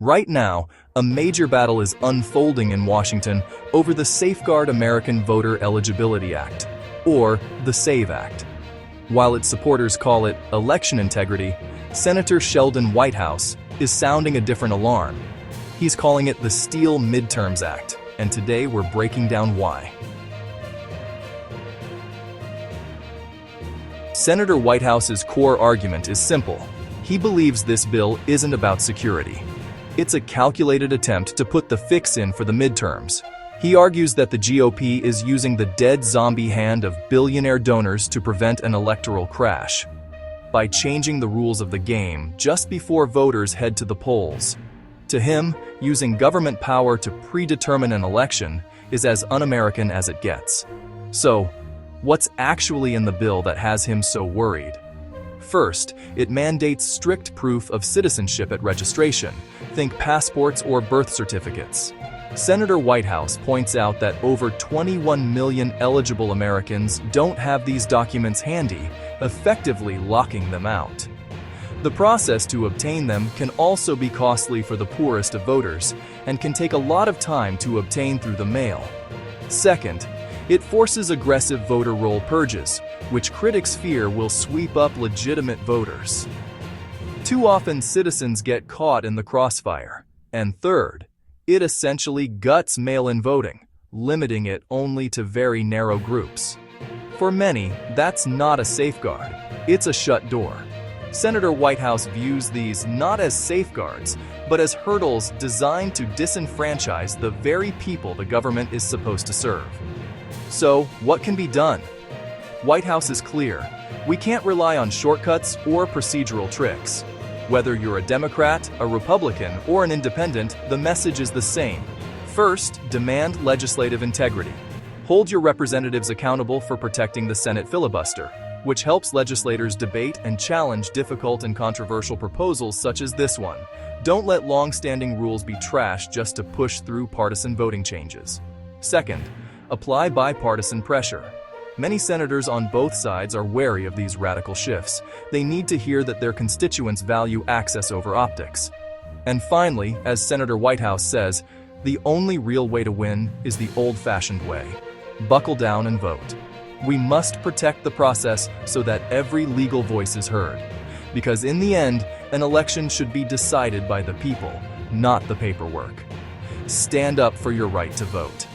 Right now, a major battle is unfolding in Washington over the Safeguard American Voter Eligibility Act, or the SAVE Act. While its supporters call it election integrity, Senator Sheldon Whitehouse is sounding a different alarm. He's calling it the Steal Midterms Act, and today we're breaking down why. Senator Whitehouse's core argument is simple. He believes this bill isn't about security. It's a calculated attempt to put the fix in for the midterms. He argues that the GOP is using the dead zombie hand of billionaire donors to prevent an electoral crash by changing the rules of the game just before voters head to the polls. To him, using government power to predetermine an election is as un-American as it gets. So, what's actually in the bill that has him so worried? First, it mandates strict proof of citizenship at registration. Think passports or birth certificates. Senator Whitehouse points out that over 21 million eligible Americans don't have these documents handy, effectively locking them out. The process to obtain them can also be costly for the poorest of voters and can take a lot of time to obtain through the mail. Second, it forces aggressive voter roll purges, which critics fear will sweep up legitimate voters. Too often citizens get caught in the crossfire. And third, it essentially guts mail-in voting, limiting it only to very narrow groups. For many, that's not a safeguard, it's a shut door. Senator Whitehouse views these not as safeguards, but as hurdles designed to disenfranchise the very people the government is supposed to serve. So, what can be done? Whitehouse is clear. We can't rely on shortcuts or procedural tricks. Whether you're a Democrat, a Republican, or an independent, the message is the same. First, demand legislative integrity. Hold your representatives accountable for protecting the Senate filibuster, which helps legislators debate and challenge difficult and controversial proposals such as this one. Don't let long-standing rules be trashed just to push through partisan voting changes. Second, apply bipartisan pressure. Many senators on both sides are wary of these radical shifts. They need to hear that their constituents value access over optics. And finally, as Senator Whitehouse says, the only real way to win is the old-fashioned way. Buckle down and vote. We must protect the process so that every legal voice is heard. Because in the end, an election should be decided by the people, not the paperwork. Stand up for your right to vote.